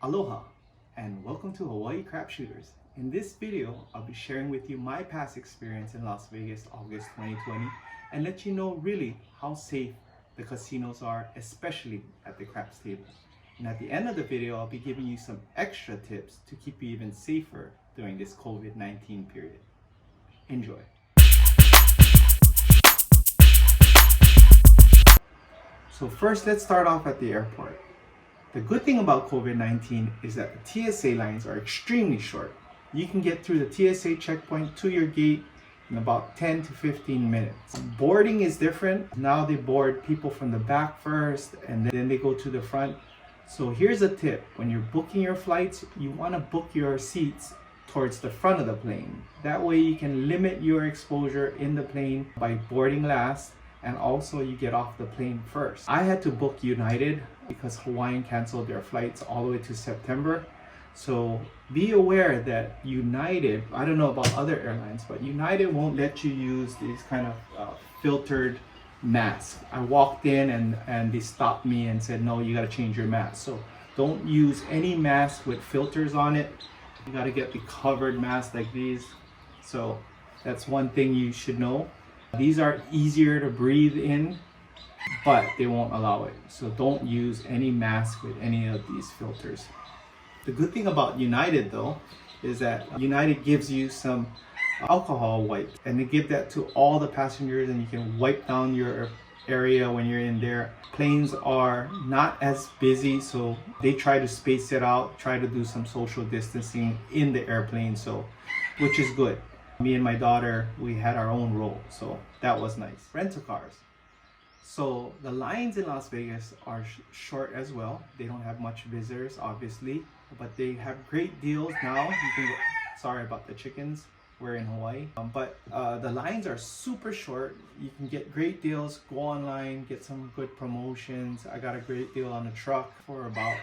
Aloha and welcome to Hawaii Crap Shooters. In this video, I'll be sharing with you my past experience in Las Vegas August 2020 and let you know really how safe the casinos are, especially at the craps table. And at the end of the video, I'll be giving you some extra tips to keep you even safer during this COVID-19 period. Enjoy. So first, let's start off at the airport. The good thing about COVID-19 is that the TSA lines are extremely short. You can get through the TSA checkpoint to your gate in about 10 to 15 minutes. Boarding is different. Now they board people from the back first and then they go to the front. So here's a tip. When you're booking your flights, you want to book your seats towards the front of the plane. That way you can limit your exposure in the plane by boarding last, and also you get off the plane first. I had to book United because Hawaiian canceled their flights all the way to September. So be aware that United, I don't know about other airlines, but United won't let you use these kind of filtered masks. I walked in and they stopped me and said, no, you gotta change your mask. So don't use any mask with filters on it. You gotta get the covered mask like these. So that's one thing you should know. These are easier to breathe in, but they won't allow it. So don't use any mask with any of these filters. The good thing about United though, is that United gives you some alcohol wipes, and they give that to all the passengers, and you can wipe down your area when you're in there. Planes are not as busy, so they try to space it out, try to do some social distancing in the airplane, so which is good. Me and my daughter, we had our own row, so that was nice. Rental cars. So the lines in Las Vegas are short as well. They don't have much visitors, obviously, but they have great deals now. You can go, sorry about the chickens. We're in Hawaii, but the lines are super short. You can get great deals. Go online, get some good promotions. I got a great deal on a truck for about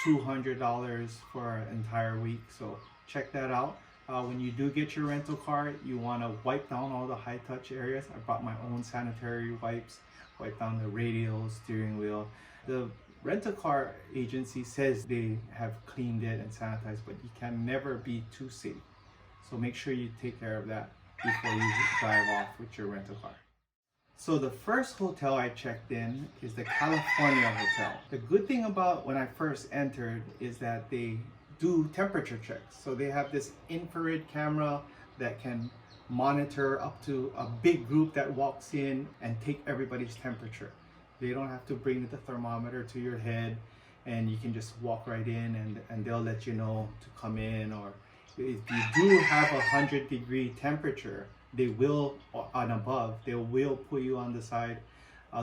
$200 for an entire week. So check that out. When you do get your rental car, you want to wipe down all the high touch areas. I brought my own sanitary wipes, wipe down the radial, steering wheel. The rental car agency says they have cleaned it and sanitized, but you can never be too safe. So make sure you take care of that before you drive off with your rental car. So the first hotel I checked in is the California Hotel. The good thing about when I first entered is that they do temperature checks. So they have this infrared camera that can monitor up to a big group that walks in and take everybody's temperature. They don't have to bring the thermometer to your head, and you can just walk right in and they'll let you know to come in. Or if you do have 100-degree temperature, they will, and above, they will put you on the side.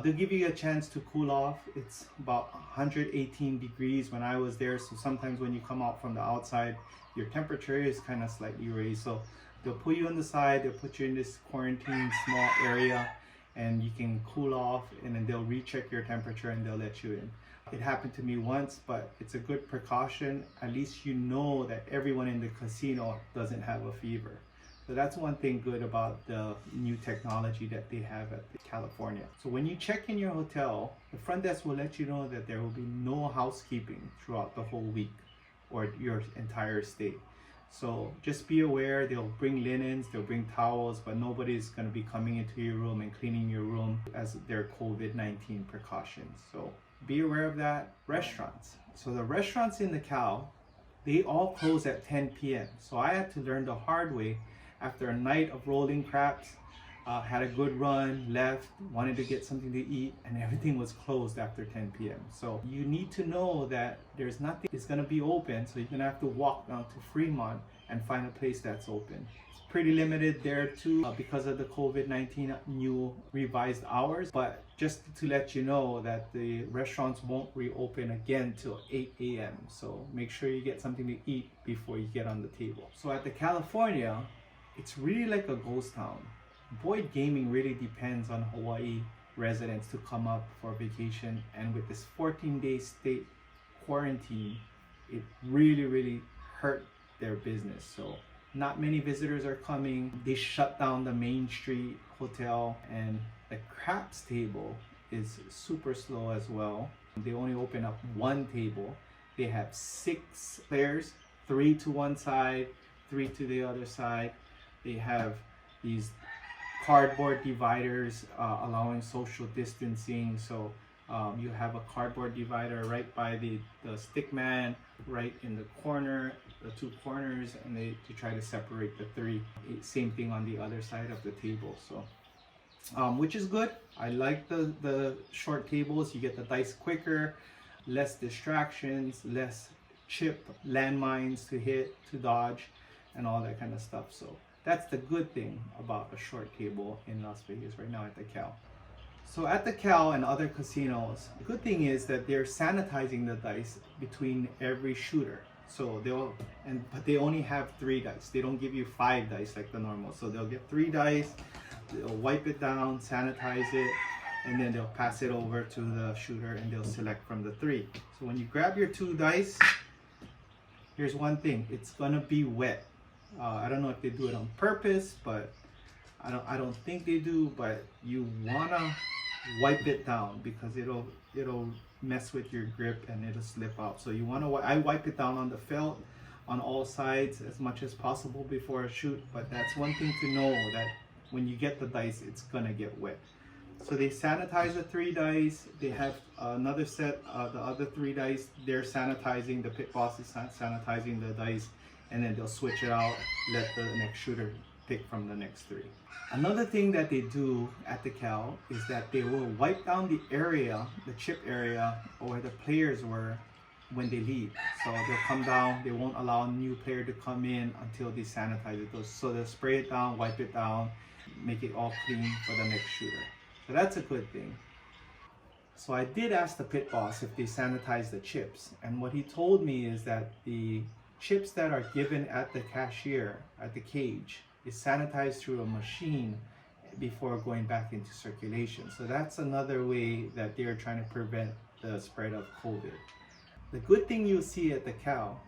They'll give you a chance to cool off. It's about 118 degrees when I was there. So sometimes when you come out from the outside, your temperature is kind of slightly raised. So they'll put you on the side, they'll put you in this quarantine small area, and you can cool off, and then they'll recheck your temperature and they'll let you in. It happened to me once, but it's a good precaution. At least you know that everyone in the casino doesn't have a fever. So that's one thing good about the new technology that they have at California. So when you check in your hotel, the front desk will let you know that there will be no housekeeping throughout the whole week or your entire stay. So just be aware, they'll bring linens, they'll bring towels, but nobody's going to be coming into your room and cleaning your room as their COVID-19 precautions. So be aware of that. Restaurants. So the restaurants in the Cal, they all close at 10 p.m. So I had to learn the hard way. After a night of rolling craps, had a good run, left, wanted to get something to eat, and everything was closed after 10 p.m. So you need to know that there's nothing that's going to be open, so you're going to have to walk down to Fremont and find a place that's open. It's pretty limited there too because of the COVID-19 new revised hours, but just to let you know that the restaurants won't reopen again till 8 a.m. So make sure you get something to eat before you get on the table. So at the California, it's really like a ghost town. Boyd Gaming really depends on Hawaii residents to come up for vacation, and with this 14-day state quarantine, it really hurt their business. So not many visitors are coming. They shut down the Main Street Hotel, and the craps table is super slow as well. They only open up one table, They have 6 players, 3 to one side, 3 to the other side. They have these cardboard dividers allowing social distancing. So you have a cardboard divider right by the stick man, right in the corner, the 2 corners, and to try to separate the 3. Same thing on the other side of the table. So which is good. I like the short tables. You get the dice quicker, less distractions, less chip landmines to hit, to dodge, and all that kind of stuff. So that's the good thing about a short table in Las Vegas right now at the Cal. So at the Cal and other casinos, the good thing is that they're sanitizing the dice between every shooter. So but they only have 3 dice. They don't give you 5 dice like the normal. So they'll get 3 dice, they'll wipe it down, sanitize it, and then they'll pass it over to the shooter and they'll select from the 3. So when you grab your 2 dice, here's one thing, it's gonna be wet. I don't know if they do it on purpose, but I don't think they do, but you wanna wipe it down because it'll mess with your grip and it'll slip out. So you wanna, I wipe it down on the felt on all sides as much as possible before I shoot, but that's one thing to know, that when you get the dice, it's gonna get wet. So they sanitize the 3 dice. They have another set, the other 3 dice, they're sanitizing, the pit boss is sanitizing the dice, and then they'll switch it out, let the next shooter pick from the next 3. Another thing that they do at the Cal is that they will wipe down the area, the chip area, or where the players were when they leave. So they'll come down, they won't allow a new player to come in until they sanitize it. So they'll spray it down, wipe it down, make it all clean for the next shooter. So that's a good thing. So I did ask the pit boss if they sanitize the chips, and what he told me is that the chips that are given at the cashier, at the cage, is sanitized through a machine before going back into circulation. So that's another way that they're trying to prevent the spread of COVID. The good thing you'll see at the Cal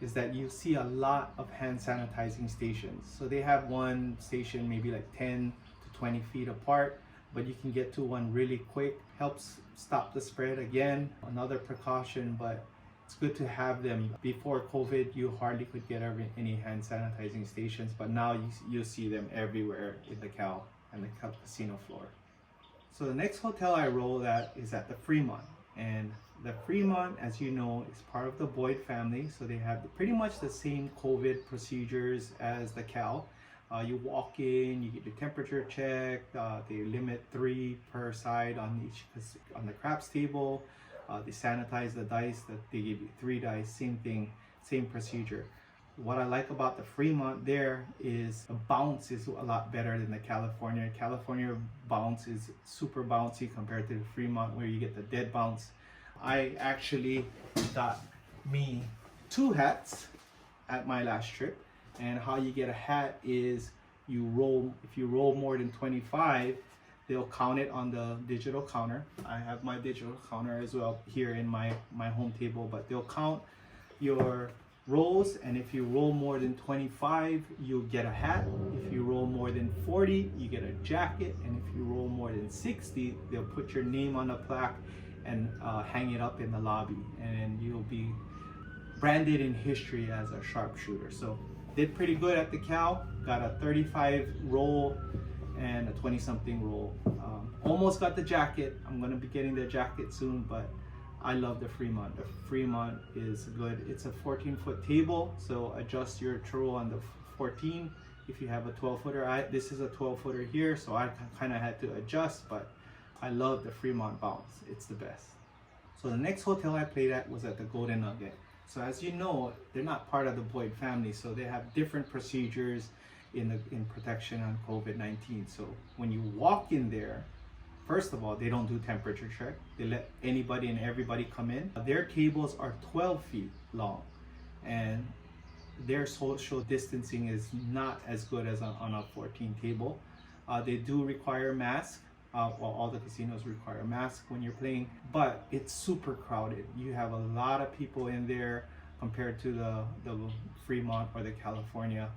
is that you see a lot of hand sanitizing stations. So they have one station maybe like 10 to 20 feet apart, but you can get to one really quick. Helps stop the spread again, another precaution, but it's good to have them. Before COVID, you hardly could get any hand sanitizing stations, but now you see them everywhere in the Cal and the Cal casino floor. So the next hotel I roll at is at the Fremont. And the Fremont, as you know, is part of the Boyd family. So they have pretty much the same COVID procedures as the Cal. You walk in, you get your temperature checked. They limit 3 per side on the craps table. They sanitize the dice, that they give you 3 dice, same thing, same procedure. What I like about the Fremont there is the bounce is a lot better than the California. California bounce is super bouncy compared to the Fremont where you get the dead bounce. I actually got me 2 hats at my last trip, and how you get a hat is you roll, if you roll more than 25, they'll count it on the digital counter. I have my digital counter as well here in my home table, but they'll count your rolls, and if you roll more than 25, you'll get a hat. If you roll more than 40, you get a jacket, and if you roll more than 60, they'll put your name on a plaque and hang it up in the lobby, and you'll be branded in history as a sharpshooter. So did pretty good at the Cal, got a 35 roll and a 20-something roll. Almost got the jacket. I'm gonna be getting the jacket soon, but I love the Fremont. The Fremont is good. It's a 14-foot table, so adjust your throw on the 14. If you have a 12-footer, this is a 12-footer here, so I kind of had to adjust, but I love the Fremont bounce. It's the best. So the next hotel I played at was at the Golden Nugget. So as you know, they're not part of the Boyd family, so they have different procedures in protection on COVID-19. So when you walk in there, first of all, they don't do temperature check. They let anybody and everybody come in. Their tables are 12 feet long, and their social distancing is not as good as on a 14 table. They do require masks. All the casinos require masks when you're playing, but it's super crowded. You have a lot of people in there compared to the Fremont or the California,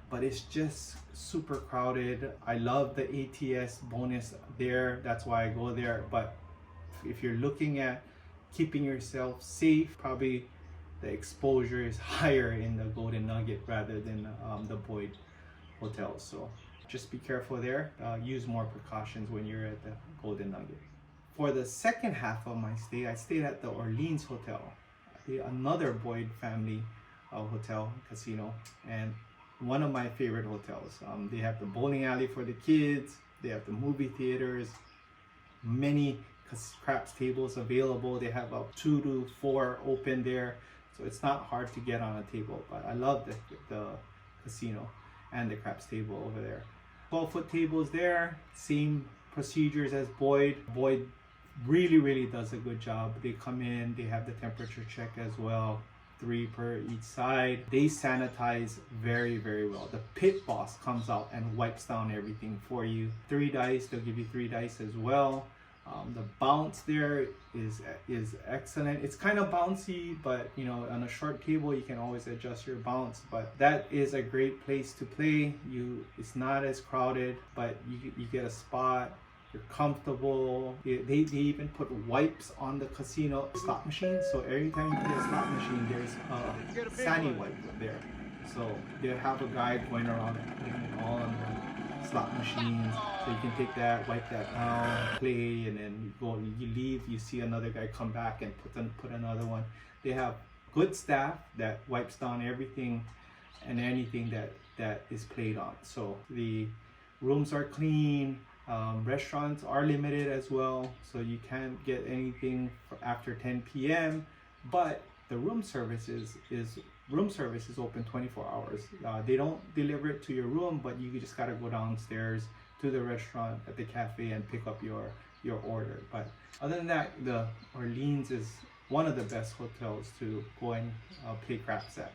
but it's just super crowded. I love the ATS bonus there, that's why I go there. But if you're looking at keeping yourself safe, probably the exposure is higher in the Golden Nugget rather than the Boyd hotels. So just be careful there. Use more precautions when you're at the Golden Nugget. For the second half of my stay, I stayed at the Orleans Hotel, another Boyd family hotel casino, and one of my favorite hotels. They have the bowling alley for the kids. They have the movie theaters, many craps tables available. They have up 2 to 4 open there, so it's not hard to get on a table. But I love the casino and the craps table over there. 12-foot tables there, same procedures as Boyd. Boyd really does a good job. They come in, they have the temperature check as well, 3 per each side. They sanitize very well. The pit boss comes out and wipes down everything for you. 3 dice, they'll give you 3 dice as well. The bounce there is excellent. It's kind of bouncy, but you know, on a short table you can always adjust your bounce. But that is a great place to play. It's not as crowded, but you get a spot. You're comfortable. They even put wipes on the casino slot machine. So every time you play a slot machine, there's a sandy wipe there. So they have a guy going around and putting it all on the slot machines. So you can take that, wipe that down, play, and then you leave. You see another guy come back and put another one. They have good staff that wipes down everything and anything that is played on. So the rooms are clean. Restaurants are limited as well, so you can't get anything after 10 p.m. But the room service is open 24 hours. They don't deliver it to your room, but you just gotta go downstairs to the restaurant at the cafe and pick up your order. But other than that, the Orleans is one of the best hotels to go and play craps at.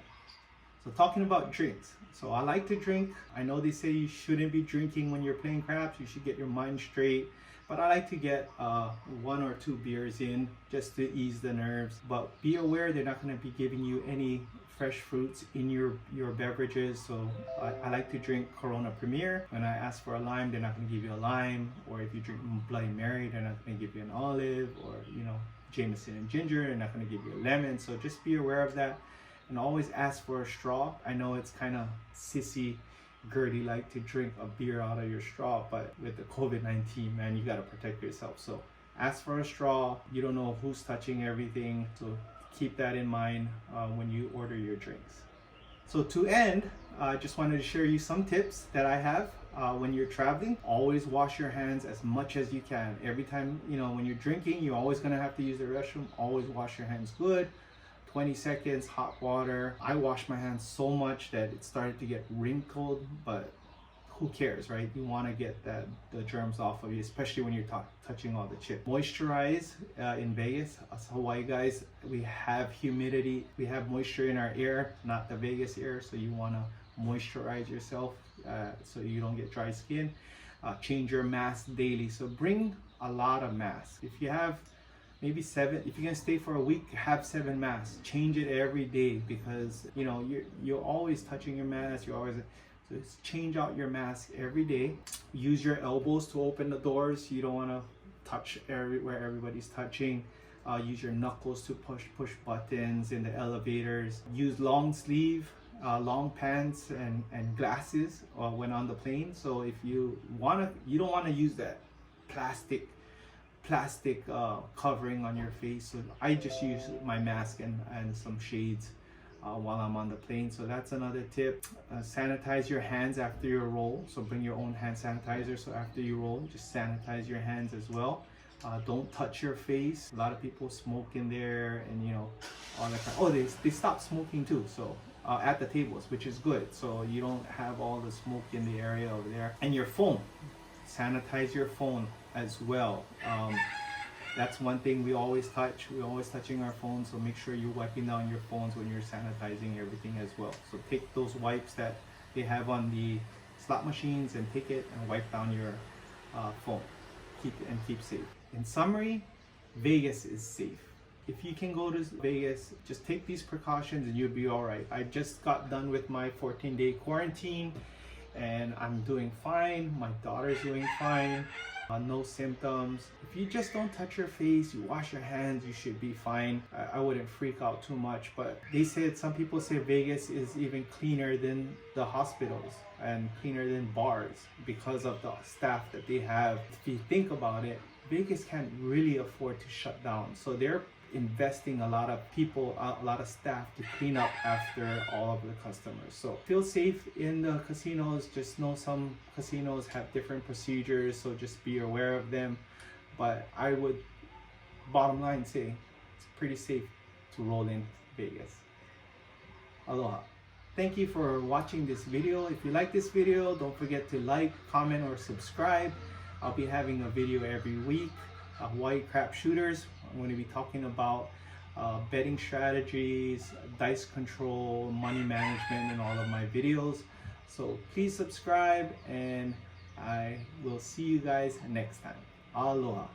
So talking about drinks, so I like to drink. I know they say you shouldn't be drinking when you're playing craps. You should get your mind straight. But I like to get 1 or 2 beers in just to ease the nerves. But be aware they're not going to be giving you any fresh fruits in your beverages. So I like to drink Corona Premier. When I ask for a lime, they're not going to give you a lime. Or if you drink Bloody Mary, they're not going to give you an olive. Or Jameson and ginger, they're not going to give you a lemon. So just be aware of that. And always ask for a straw. I know it's kind of sissy Gertie like to drink a beer out of your straw, but with the COVID-19, man, you got to protect yourself. So ask for a straw. You don't know who's touching everything, so keep that in mind when you order your drinks. So to end, I just wanted to share you some tips that I have when you're traveling. Always wash your hands as much as you can. Every time, when you're drinking, you're always going to have to use the restroom. Always wash your hands good. 20 seconds, hot water. I washed my hands so much that it started to get wrinkled, but who cares, right? You want to get the germs off of you, especially when you're touching all the chips. Moisturize in Vegas. Us Hawaii guys, we have humidity. We have moisture in our air, not the Vegas air, so you want to moisturize yourself so you don't get dry skin. Change your mask daily. So bring a lot of masks. If you have maybe 7, if you're gonna stay for a week, have 7 masks. Change it every day because you're always touching your mask. So change out your mask every day. Use your elbows to open the doors. You don't want to touch where everybody's touching. Use your knuckles to push buttons in the elevators. Use long sleeve, long pants and glasses when on the plane. So if you don't want to use that plastic covering on your face. So I just use my mask and some shades while I'm on the plane. So that's another tip. Sanitize your hands after your roll. So bring your own hand sanitizer. So after you roll, just sanitize your hands as well. Don't touch your face. A lot of people smoke in there and all that kind. Oh, they stopped smoking too. So at the tables, which is good. So you don't have all the smoke in the area over there. And your phone. Sanitize your phone as well. That's one thing we always touch. We're always touching our phones, so make sure you're wiping down your phones when you're sanitizing everything as well. So take those wipes that they have on the slot machines and take it and wipe down your phone. Keep safe. In summary, Vegas is safe. If you can go to Vegas, just take these precautions and you'll be all right. I just got done with my 14-day quarantine and I'm doing fine. My daughter's doing fine. no symptoms. If you just don't touch your face, you wash your hands, you should be fine. I wouldn't freak out too much, but some people say Vegas is even cleaner than the hospitals and cleaner than bars because of the staff that they have. If you think about it, Vegas can't really afford to shut down, so they're investing a lot of people, a lot of staff to clean up after all of the customers. So feel safe in the casinos. Just know some casinos have different procedures, so just be aware of them. But I would, bottom line, say it's pretty safe to roll in Vegas. Aloha. Thank you for watching this video. If you like this video, don't forget to like, comment, or subscribe. I'll be having a video every week. Hawaii crap shooters. I'm going to be talking about betting strategies, dice control, money management in all of my videos. So please subscribe, and I will see you guys next time. Aloha.